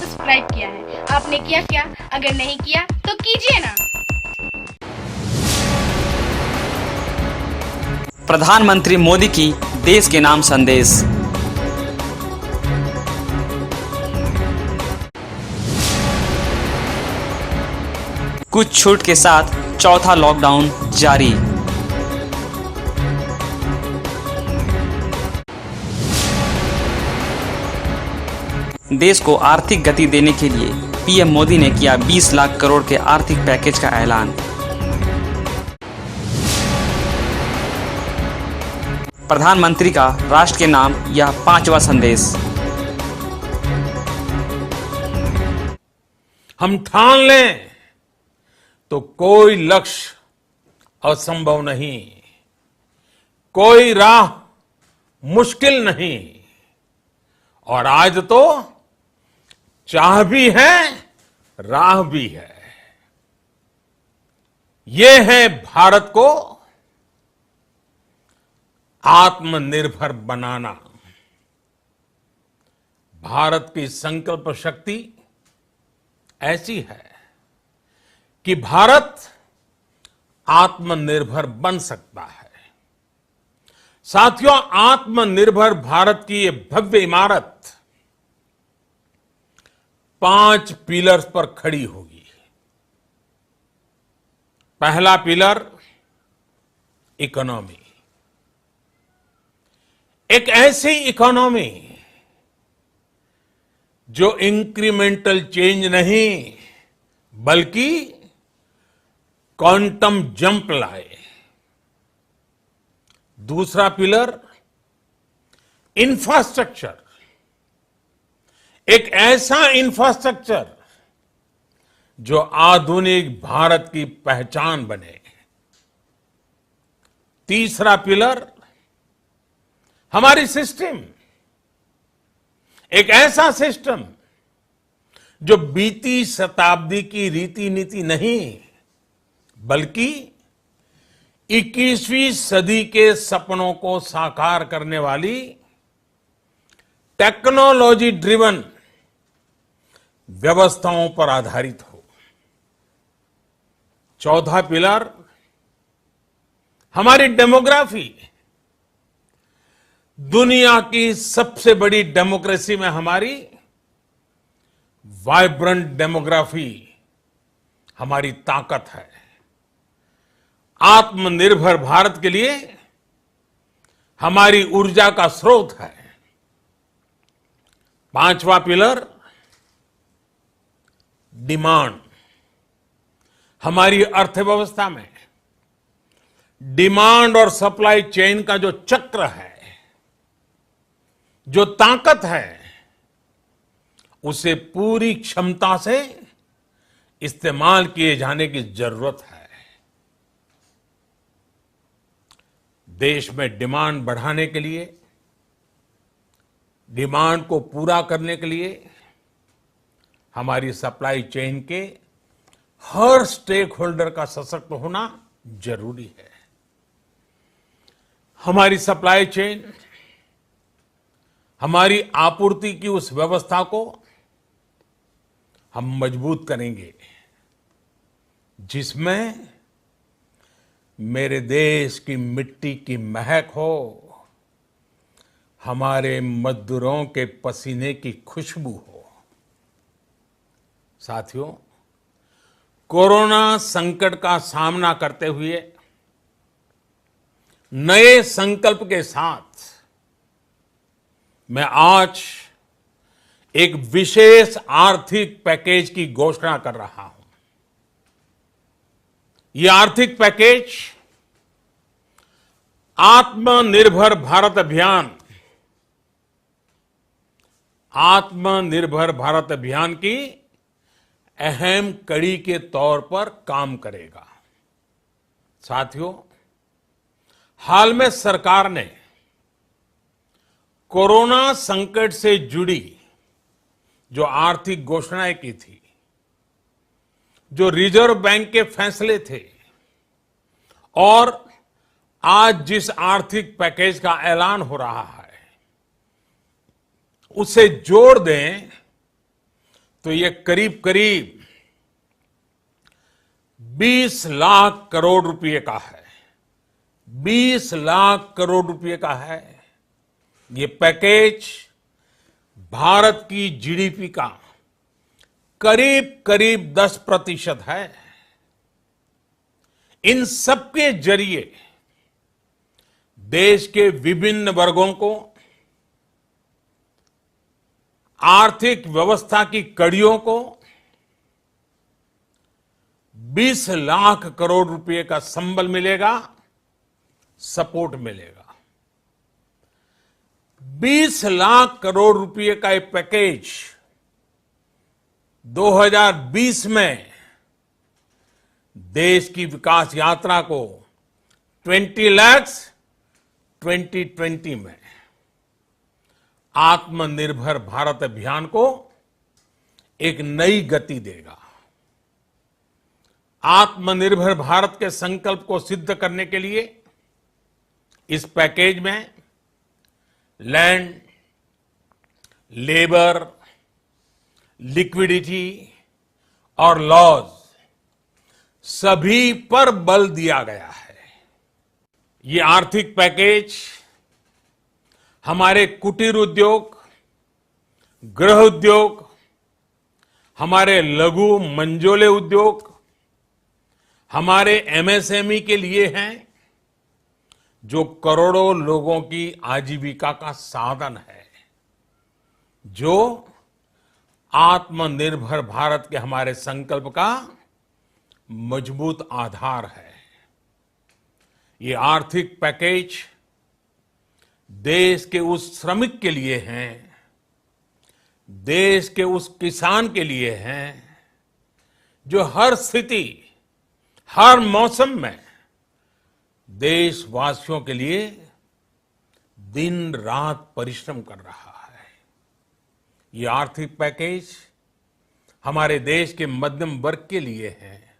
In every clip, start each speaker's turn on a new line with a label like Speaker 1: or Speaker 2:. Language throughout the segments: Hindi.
Speaker 1: सब्सक्राइब किया है। आपने किया क्या? अगर नहीं किया तो कीजिए ना।
Speaker 2: प्रधानमंत्री मोदी की देश के नाम संदेश। कुछ छूट के साथ चौथा लॉकडाउन जारी। देश को आर्थिक गति देने के लिए पीएम मोदी ने किया 20 लाख करोड़ के आर्थिक पैकेज का ऐलान। प्रधानमंत्री का राष्ट्र के नाम यह 5वां संदेश।
Speaker 3: हम ठान लें तो कोई लक्ष्य असंभव नहीं, कोई राह मुश्किल नहीं। और आज तो चाह भी है, राह भी है। ये है भारत को आत्मनिर्भर बनाना। भारत की संकल्प शक्ति ऐसी है कि भारत आत्मनिर्भर बन सकता है। साथियों, आत्मनिर्भर भारत की ये भव्य इमारत 5 पिलर्स पर खड़ी होगी। पहला पिलर इकोनॉमी। एक ऐसी इकोनॉमी जो इंक्रीमेंटल चेंज नहीं बल्कि क्वांटम जंप लाए। दूसरा पिलर इंफ्रास्ट्रक्चर। एक ऐसा इंफ्रास्ट्रक्चर जो आधुनिक भारत की पहचान बने। तीसरा पिलर हमारी सिस्टम। एक ऐसा सिस्टम जो बीती शताब्दी की रीति नीति नहीं बल्कि 21वीं सदी के सपनों को साकार करने वाली टेक्नोलॉजी ड्रिवन व्यवस्थाओं पर आधारित हो। चौथा पिलर हमारी डेमोग्राफी। दुनिया की सबसे बड़ी डेमोक्रेसी में हमारी वाइब्रेंट डेमोग्राफी हमारी ताकत है। आत्मनिर्भर भारत के लिए हमारी ऊर्जा का स्रोत है। पांचवा पिलर डिमांड। हमारी अर्थव्यवस्था में डिमांड और सप्लाई चेन का जो चक्र है, जो ताकत है, उसे पूरी क्षमता से इस्तेमाल किए जाने की जरूरत है। देश में डिमांड बढ़ाने के लिए, डिमांड को पूरा करने के लिए हमारी सप्लाई चेन के हर स्टेक होल्डर का सशक्त होना जरूरी है। हमारी सप्लाई चेन, हमारी आपूर्ति की उस व्यवस्था को हम मजबूत करेंगे जिसमें मेरे देश की मिट्टी की महक हो, हमारे मजदूरों के पसीने की खुशबू हो। साथियों, कोरोना संकट का सामना करते हुए नए संकल्प के साथ मैं आज एक विशेष आर्थिक पैकेज की घोषणा कर रहा हूं। यह आर्थिक पैकेज आत्मनिर्भर भारत अभियान, आत्मनिर्भर भारत अभियान की अहम कड़ी के तौर पर काम करेगा। साथियों, हाल में सरकार ने कोरोना संकट से जुड़ी जो आर्थिक घोषणाएं की थी, जो रिजर्व बैंक के फैसले थे और आज जिस आर्थिक पैकेज का ऐलान हो रहा है, उसे जोड़ दें तो ये करीब करीब 20 लाख करोड़ रुपए का है। 20 लाख करोड़ रुपए का है। ये पैकेज भारत की जीडीपी का करीब करीब 10% है। इन सबके जरिए देश के विभिन्न वर्गों को आर्थिक व्यवस्था की कड़ियों को 20 लाख करोड़ रुपए का संबल मिलेगा, सपोर्ट मिलेगा। 20 लाख करोड़ रुपए का ये पैकेज 2020 में देश की विकास यात्रा को 20 लाख 2020 में आत्मनिर्भर भारत अभियान को एक नई गति देगा। आत्मनिर्भर भारत के संकल्प को सिद्ध करने के लिए इस पैकेज में लैंड, लेबर, लिक्विडिटी और लॉज सभी पर बल दिया गया है। ये आर्थिक पैकेज हमारे कुटीर उद्योग, गृह उद्योग, हमारे लघु मंझोले उद्योग, हमारे एमएसएमई के लिए हैं, जो करोड़ों लोगों की आजीविका का साधन है, जो आत्मनिर्भर भारत के हमारे संकल्प का मजबूत आधार है। ये आर्थिक पैकेज देश के उस श्रमिक के लिए हैं, देश के उस किसान के लिए हैं, जो हर स्थिति, हर मौसम में देशवासियों के लिए दिन रात परिश्रम कर रहा है। ये आर्थिक पैकेज हमारे देश के मध्यम वर्ग के लिए है,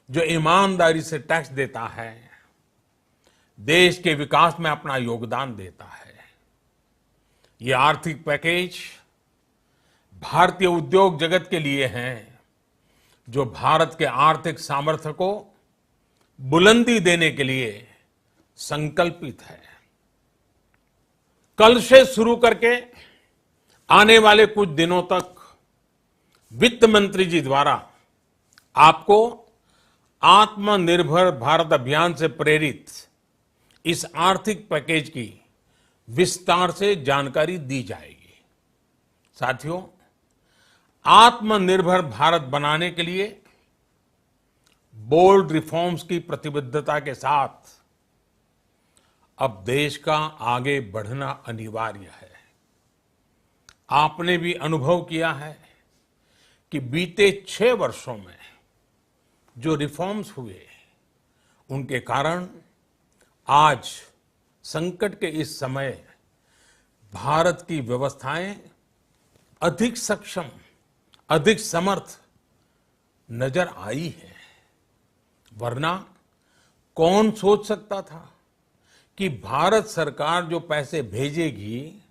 Speaker 3: जो ईमानदारी से टैक्स देता है, देश के विकास में अपना योगदान देता है। ये आर्थिक पैकेज भारतीय उद्योग जगत के लिए हैं, जो भारत के आर्थिक सामर्थ्य को बुलंदी देने के लिए संकल्पित है। कल से शुरू करके आने वाले कुछ दिनों तक वित्त मंत्री जी द्वारा आपको आत्मनिर्भर भारत अभियान से प्रेरित इस आर्थिक पैकेज की विस्तार से जानकारी दी जाएगी। साथियों, आत्मनिर्भर भारत बनाने के लिए बोल्ड रिफॉर्म्स की प्रतिबद्धता के साथ अब देश का आगे बढ़ना अनिवार्य है। आपने भी अनुभव किया है कि बीते 6 वर्षों में जो रिफॉर्म्स हुए, उनके कारण आज संकट के इस समय भारत की व्यवस्थाएं अधिक सक्षम, अधिक समर्थ नजर आई है। वरना कौन सोच सकता था कि भारत सरकार जो पैसे भेजेगी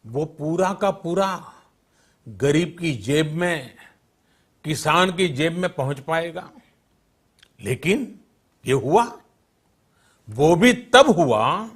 Speaker 3: वो पूरा का पूरा गरीब की जेब में, किसान की जेब में पहुंच पाएगा। लेकिन ये हुआ, वो भी तब हुआ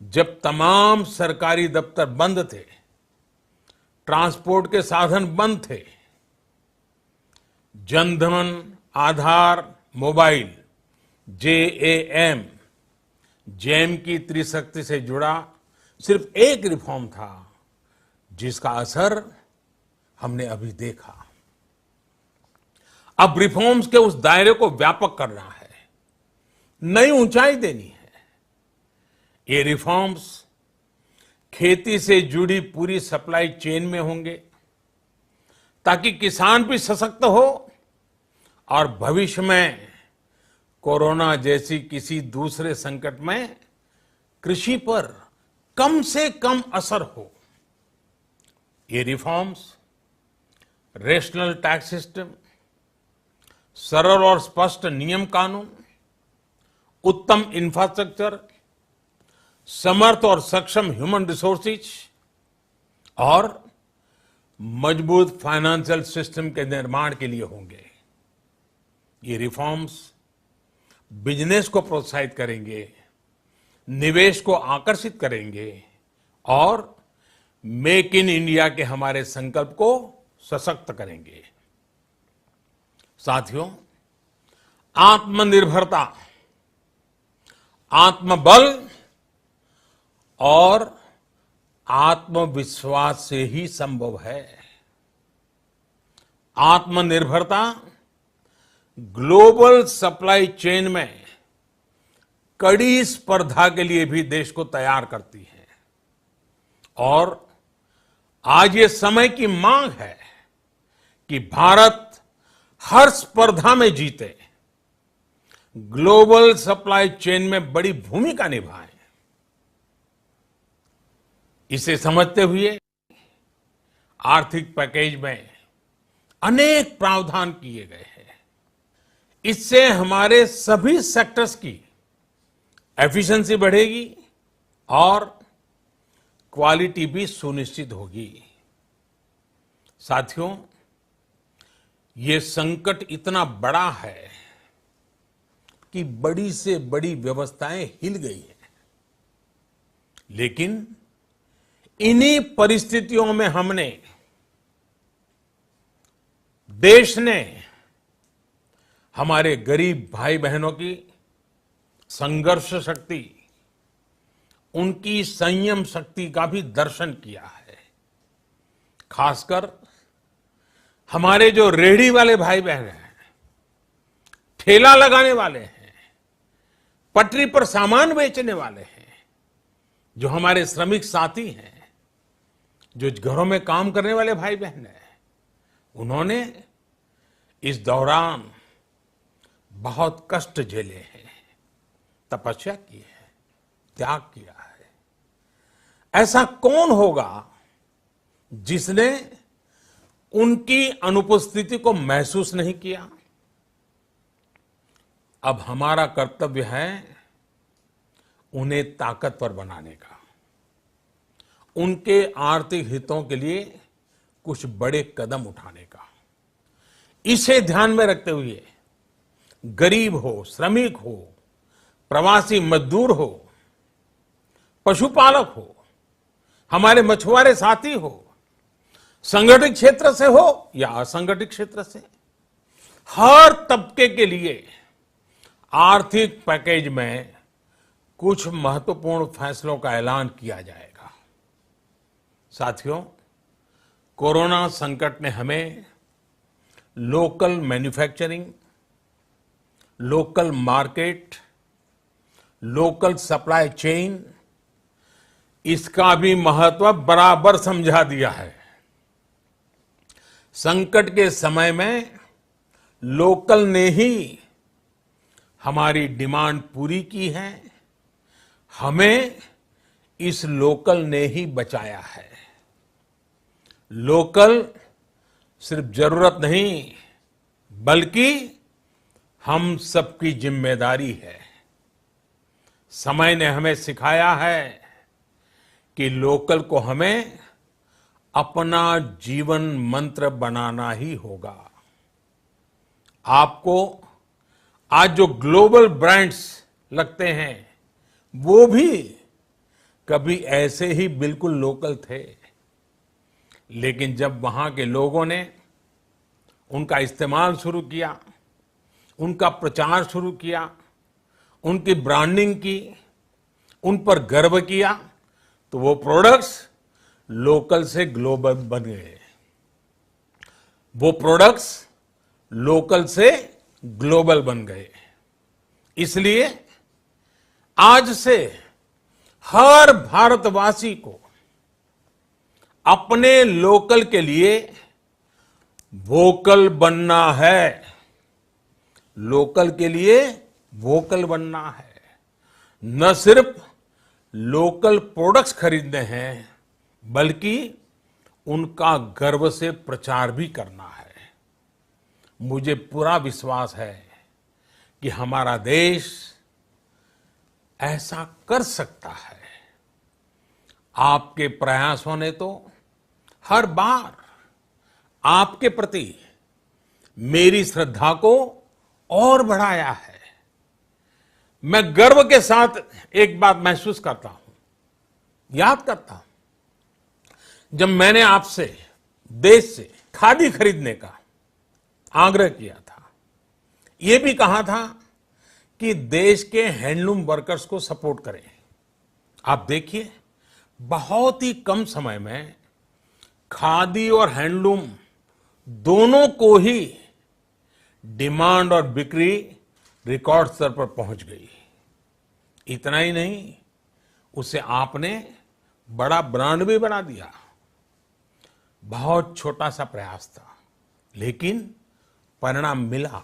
Speaker 3: जब तमाम सरकारी दफ्तर बंद थे, ट्रांसपोर्ट के साधन बंद थे। जनधन, आधार, मोबाइल, जेएएम, जैम की त्रिशक्ति से जुड़ा सिर्फ एक रिफॉर्म था, जिसका असर हमने अभी देखा। अब रिफॉर्म्स के उस दायरे को व्यापक करना है, नई ऊंचाई देनी है। ये रिफॉर्म्स खेती से जुड़ी पूरी सप्लाई चेन में होंगे, ताकि किसान भी सशक्त हो और भविष्य में कोरोना जैसी किसी दूसरे संकट में कृषि पर कम से कम असर हो। ये रिफॉर्म्स रेशनल टैक्स सिस्टम, सरल और स्पष्ट नियम कानून, उत्तम इंफ्रास्ट्रक्चर, समर्थ और सक्षम ह्यूमन रिसोर्सेज और मजबूत फाइनेंशियल सिस्टम के निर्माण के लिए होंगे। ये रिफॉर्म्स बिजनेस को प्रोत्साहित करेंगे, निवेश को आकर्षित करेंगे और मेक इन इंडिया के हमारे संकल्प को सशक्त करेंगे। साथियों, आत्मनिर्भरता, आत्मबल और आत्मविश्वास से ही संभव है। आत्मनिर्भरता ग्लोबल सप्लाई चेन में कड़ी स्पर्धा के लिए भी देश को तैयार करती है और आज ये समय की मांग है कि भारत हर स्पर्धा में जीते, ग्लोबल सप्लाई चेन में बड़ी भूमिका निभाए। इसे समझते हुए आर्थिक पैकेज में अनेक प्रावधान किए गए हैं। इससे हमारे सभी सेक्टर्स की एफिशिएंसी बढ़ेगी और क्वालिटी भी सुनिश्चित होगी। साथियों, ये संकट इतना बड़ा है कि बड़ी से बड़ी व्यवस्थाएं हिल गई हैं। लेकिन इन्हीं परिस्थितियों में देश ने हमारे गरीब भाई बहनों की संघर्ष शक्ति, उनकी संयम शक्ति का भी दर्शन किया है। खासकर हमारे जो रेहड़ी वाले भाई बहन हैं, ठेला लगाने वाले हैं, पटरी पर सामान बेचने वाले हैं, जो हमारे श्रमिक साथी हैं, जो घरों में काम करने वाले भाई बहन हैं, उन्होंने इस दौरान बहुत कष्ट झेले हैं, तपस्या की है, त्याग किया है। ऐसा कौन होगा जिसने उनकी अनुपस्थिति को महसूस नहीं किया? अब हमारा कर्तव्य है उन्हें ताकतवर बनाने का, उनके आर्थिक हितों के लिए कुछ बड़े कदम उठाने का। इसे ध्यान में रखते हुए गरीब हो, श्रमिक हो, प्रवासी मजदूर हो, पशुपालक हो, हमारे मछुआरे साथी हो, संगठित क्षेत्र से हो या असंगठित क्षेत्र से, हर तबके के लिए आर्थिक पैकेज में कुछ महत्वपूर्ण फैसलों का ऐलान किया जाएगा। साथियों, कोरोना संकट ने हमें local manufacturing, local market, local supply chain, इसका भी महत्व बराबर समझा दिया है। संकट के समय में लोकल ने ही हमारी डिमांड पूरी की है, हमें इस लोकल ने ही बचाया है। लोकल सिर्फ जरूरत नहीं बल्कि हम सबकी जिम्मेदारी है। समय ने हमें सिखाया है कि लोकल को हमें अपना जीवन मंत्र बनाना ही होगा। आपको आज जो ग्लोबल ब्रांड्स लगते हैं वो भी कभी ऐसे ही बिल्कुल लोकल थे, लेकिन जब वहां के लोगों ने उनका इस्तेमाल शुरू किया, उनका प्रचार शुरू किया, उनकी ब्रांडिंग की, उन पर गर्व किया, तो वो प्रोडक्ट्स लोकल से ग्लोबल बन गए। वो प्रोडक्ट्स लोकल से ग्लोबल बन गए। इसलिए आज से हर भारतवासी को अपने लोकल के लिए वोकल बनना है। लोकल के लिए वोकल बनना है। न सिर्फ लोकल प्रोडक्ट्स खरीदने हैं बल्कि उनका गर्व से प्रचार भी करना है। मुझे पूरा विश्वास है कि हमारा देश ऐसा कर सकता है। आपके प्रयासों ने तो हर बार आपके प्रति मेरी श्रद्धा को और बढ़ाया है। मैं गर्व के साथ एक बात महसूस करता हूं, याद करता हूं, जब मैंने आपसे देश से खादी खरीदने का आग्रह किया था, यह भी कहा था कि देश के हैंडलूम वर्कर्स को सपोर्ट करें। आप देखिए, बहुत ही कम समय में खादी और हैंडलूम दोनों को ही डिमांड और बिक्री रिकॉर्ड स्तर पर पहुंच गई। इतना ही नहीं, उसे आपने बड़ा ब्रांड भी बना दिया। बहुत छोटा सा प्रयास था, लेकिन परिणाम मिला,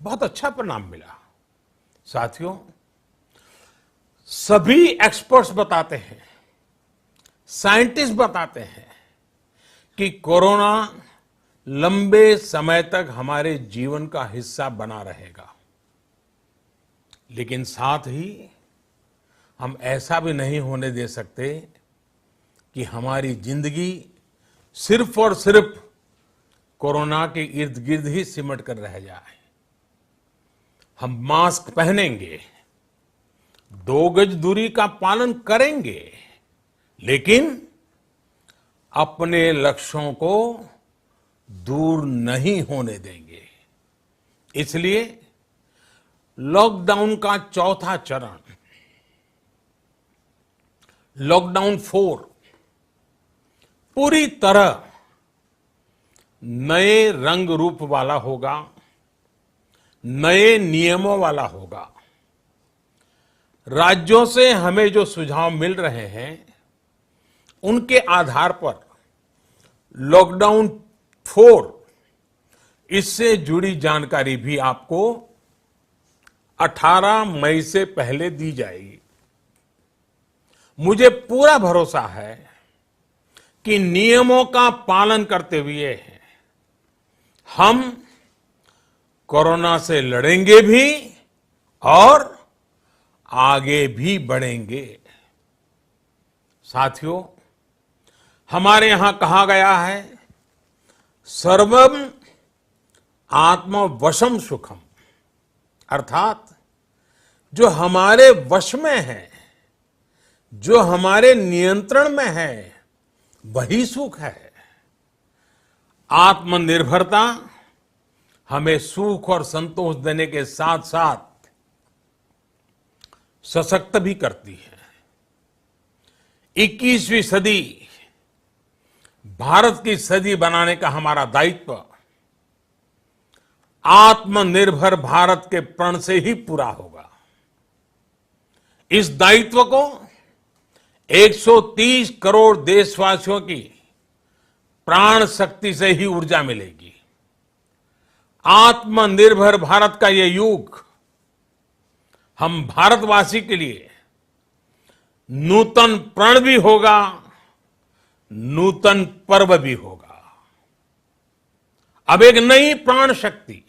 Speaker 3: बहुत अच्छा परिणाम मिला। साथियों, सभी एक्सपर्ट्स बताते हैं, साइंटिस्ट बताते हैं कि कोरोना लंबे समय तक हमारे जीवन का हिस्सा बना रहेगा। लेकिन साथ ही हम ऐसा भी नहीं होने दे सकते कि हमारी जिंदगी सिर्फ और सिर्फ कोरोना के इर्द गिर्द ही सिमट कर रह जाए। हम मास्क पहनेंगे, 2 गज दूरी का पालन करेंगे, लेकिन अपने लक्ष्यों को दूर नहीं होने देंगे। इसलिए लॉकडाउन का चौथा चरण, लॉकडाउन 4, पूरी तरह नए रंग रूप वाला होगा, नए नियमों वाला होगा। राज्यों से हमें जो सुझाव मिल रहे हैं, उनके आधार पर लॉकडाउन 4, इससे जुड़ी जानकारी भी आपको 18 मई से पहले दी जाएगी। मुझे पूरा भरोसा है कि नियमों का पालन करते हुए हम कोरोना से लड़ेंगे भी और आगे भी बढ़ेंगे। साथियों, हमारे यहां कहा गया है, सर्वम आत्मवशम सुखम, अर्थात जो हमारे वश में है, जो हमारे नियंत्रण में है, वही सुख है। आत्मनिर्भरता हमें सुख और संतोष देने के साथ साथ सशक्त भी करती है। 21वीं सदी भारत की सदी बनाने का हमारा दायित्व आत्मनिर्भर भारत के प्रण से ही पूरा होगा। इस दायित्व को 130 करोड़ देशवासियों की प्राण शक्ति से ही ऊर्जा मिलेगी। आत्मनिर्भर भारत का ये युग हम भारतवासी के लिए नूतन प्रण भी होगा, नूतन पर्व भी होगा। अब एक नई प्राण शक्ति,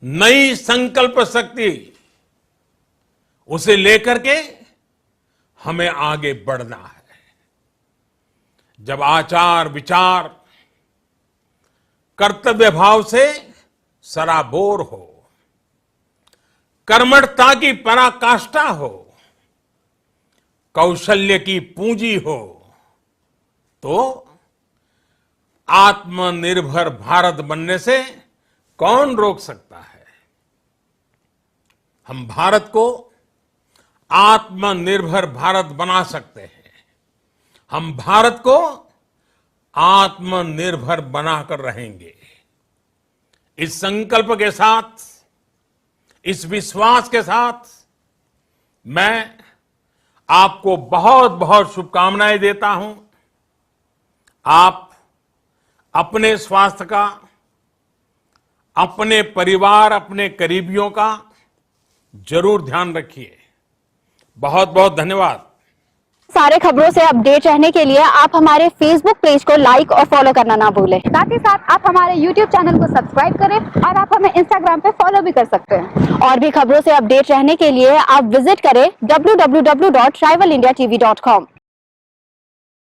Speaker 3: नई संकल्प शक्ति, उसे लेकर के हमें आगे बढ़ना है। जब आचार विचार कर्तव्य भाव से सराबोर हो, कर्मठता की पराकाष्ठा हो, कौशल्य की पूंजी हो, तो आत्मनिर्भर भारत बनने से कौन रोक सकता है। हम भारत को आत्मनिर्भर भारत बना सकते हैं। हम भारत को आत्मनिर्भर बनाकर रहेंगे। इस संकल्प के साथ, इस विश्वास के साथ मैं आपको बहुत बहुत शुभकामनाएं देता हूं। आप अपने स्वास्थ्य का, अपने परिवार, अपने करीबियों का जरूर ध्यान रखिए। बहुत बहुत धन्यवाद।
Speaker 4: सारे खबरों से अपडेट रहने के लिए आप हमारे फेसबुक पेज को लाइक और फॉलो करना ना भूलें। साथ ही साथ आप हमारे यूट्यूब चैनल को सब्सक्राइब करें और आप हमें इंस्टाग्राम पे फॉलो भी कर सकते हैं। और भी खबरों से अपडेट रहने के लिए आप विजिट करें www.rivalindiatv.com।